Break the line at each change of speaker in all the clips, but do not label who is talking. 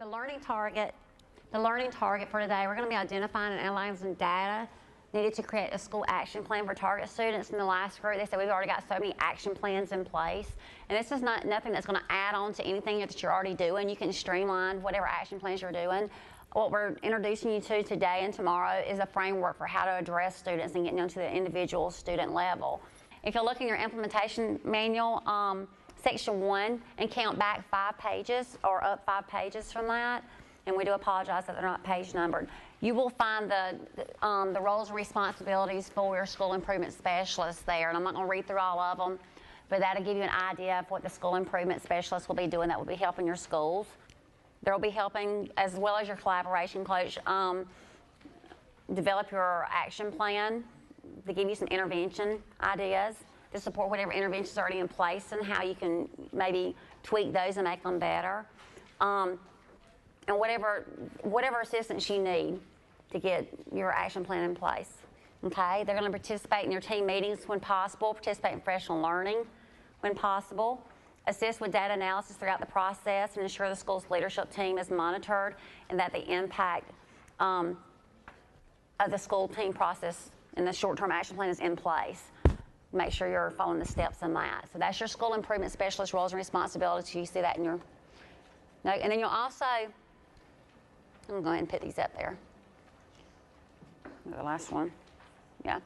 learning target for today, we're going to be identifying and analyzing data needed to create a school action plan for target students. In the last group, they said we've already got so many action plans in place, and this is nothing that's going to add on to anything that you're already doing. You can streamline whatever action plans you're doing. What we're introducing you to today and tomorrow is a framework for how to address students and getting down to the individual student level. If you look in your implementation manual, section 1, and count back 5 pages or up 5 pages from that, and we do apologize that they're not page numbered, you will find the roles and responsibilities for your school improvement specialist there. And I'm not going to read through all of them, but that'll give you an idea of what the school improvement specialist will be doing that will be helping your schools. They'll be helping, as well as your collaboration coach, develop your action plan, to give you some intervention ideas, to support whatever interventions are already in place and how you can maybe tweak those and make them better. And whatever assistance you need to get your action plan in place. Okay? They're going to participate in your team meetings when possible, participate in professional learning when possible, assist with data analysis throughout the process, and ensure the school's leadership team is monitored and that the impact of the school team process and the short-term action plan is in place. Make sure you're following the steps in that. So that's your school improvement specialist roles and responsibilities. You see that in your note. And then you'll also, I'm going to go ahead and put these up there. The last one. Yeah.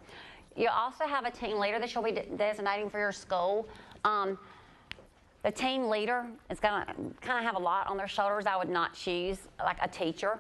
You'll also have a team leader that you'll be designating for your school. The team leader is going to kind of have a lot on their shoulders. I would not choose like a teacher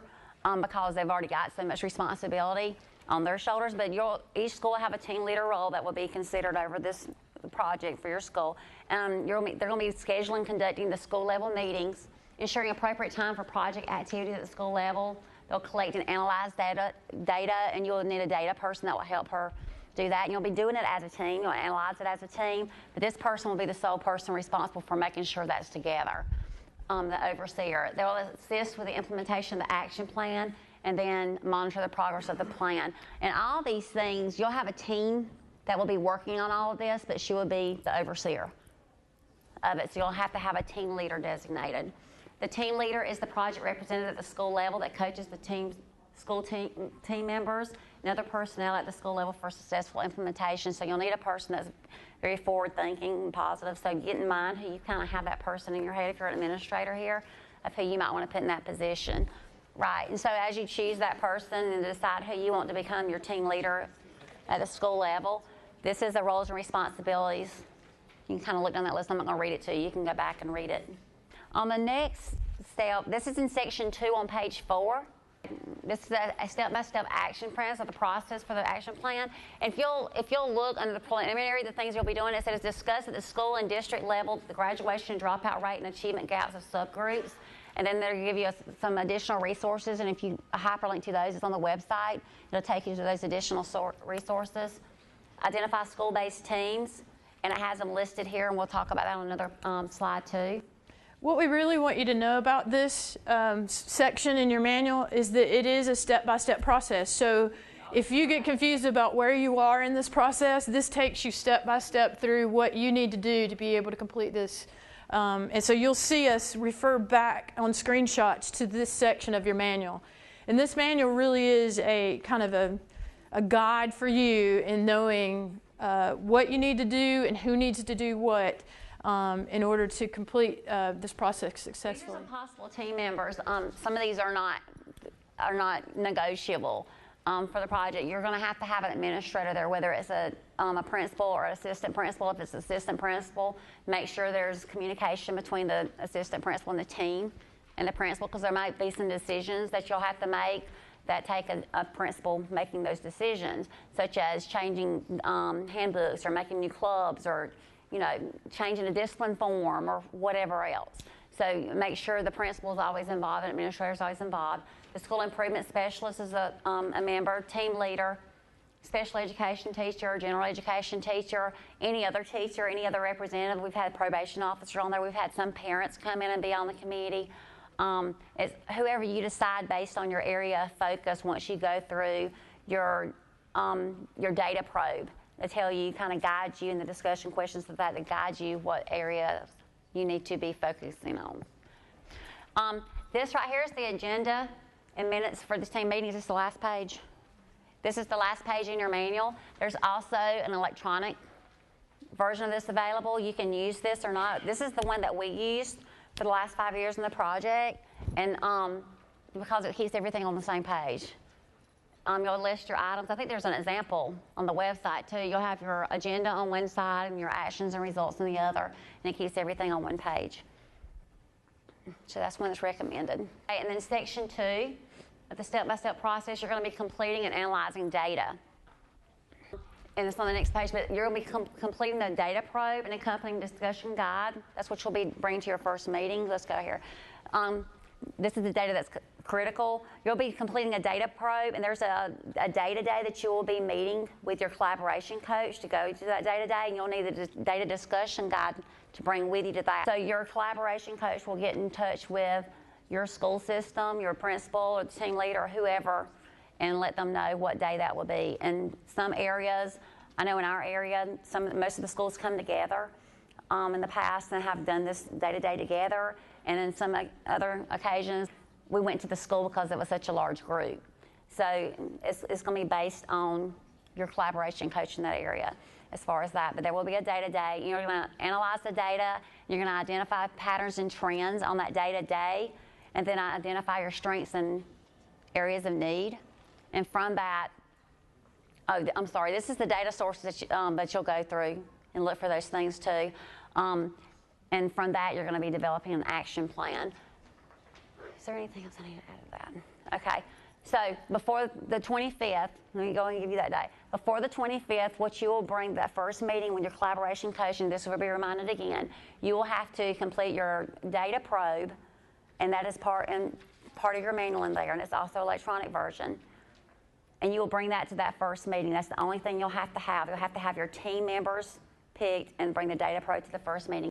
because they've already got so much responsibility on their shoulders. But each school will have a team leader role that will be considered over this project for your school. They're going to be scheduling and conducting the school level meetings, ensuring appropriate time for project activities at the school level. They'll collect and analyze data, and you'll need a data person that will help her do that. And you'll be doing it as a team. You'll analyze it as a team, but this person will be the sole person responsible for making sure that's together, the overseer. They'll assist with the implementation of the action plan and then monitor the progress of the plan. And all these things, you'll have a team that will be working on all of this, but she will be the overseer of it. So you'll have to have a team leader designated. The team leader is the project representative at the school level that coaches the school team members and other personnel at the school level for successful implementation. So you'll need a person that's very forward-thinking and positive. So get in mind who you kind of have that person in your head if you're an administrator here of who you might want to put in that position. Right, and so as you choose that person and decide who you want to become your team leader at the school level, this is the roles and responsibilities. You can kind of look down that list. I'm not going to read it to you. You can go back and read it. On the next step, this is in section 2 on page 4. This is a step-by-step action plan, so the process for the action plan. And if you'll look under the preliminary, the things you'll be doing, it says discuss at the school and district level the graduation dropout rate and achievement gaps of subgroups. And then they'll give you some additional resources, and if you hyperlink to those, it's on the website. It'll take you to those additional resources. Identify school-based teams, and it has them listed here, and we'll talk about that on another slide too.
What we really want you to know about this section in your manual is that it is a step-by-step process. So if you get confused about where you are in this process, this takes you step-by-step through what you need to do to be able to complete this. And so you'll see us refer back on screenshots to this section of your manual. And this manual really is a kind of a guide for you in knowing what you need to do and who needs to do what in order to complete this process successfully.
These are some possible team members. Some of these are not negotiable for the project. You're going to have an administrator there, whether it's a principal or an assistant principal. If it's assistant principal, make sure there's communication between the assistant principal and the team and the principal, because there might be some decisions that you'll have to make that take a principal making those decisions, such as changing handbooks or making new clubs or changing a discipline form or whatever else. So make sure the principal is always involved and administrator is always involved. The school improvement specialist is a member, team leader, special education teacher, general education teacher, any other teacher, any other representative. We've had probation officer on there. We've had some parents come in and be on the committee. It's whoever you decide based on your area of focus once you go through your data probe. They tell you, kind of guide you in the discussion questions of that guide you what area you need to be focusing on. This right here is the agenda and minutes for this team meeting. This is the last page. This is the last page in your manual. There's also an electronic version of this available. You can use this or not. This is the one that we used for the last 5 years in the project, and because it keeps everything on the same page. You'll list your items. I think there's an example on the website too. You'll have your agenda on one side and your actions and results on the other, and it keeps everything on one page. So that's when it's recommended. Okay, and then section 2 of the step-by-step process, you're going to be completing and analyzing data. And it's on the next page, but you're going to be completing the data probe and accompanying discussion guide. That's what you'll be bringing to your first meeting. Let's go here. This is the data that's critical. You'll be completing a data probe, and there's a data day that you will be meeting with your collaboration coach to go to that data day, and you'll need the data discussion guide to bring with you to that. So your collaboration coach will get in touch with your school system, your principal or the team leader or whoever, and let them know what day that will be. In some areas, I know in our area, most of the schools come together in the past and have done this data day together. And in some other occasions, we went to the school because it was such a large group. So it's going to be based on your collaboration coach in that area as far as that. But there will be a data day. You're going to analyze the data. You're going to identify patterns and trends on that data day, and then identify your strengths and areas of need. And from that, oh, I'm sorry, this is the data sources that you'll go through and look for those things too. And from that, you're going to be developing an action plan. Is there anything else I need to add to that? Okay, so before the 25th, let me go and give you that day. Before the 25th, what you will bring to that first meeting with your collaboration coach, and this will be reminded again, you will have to complete your data probe, and that is part of your manual in there, and it's also electronic version. And you will bring that to that first meeting. That's the only thing you'll have to have. You'll have to have your team members picked and bring the data probe to the first meeting.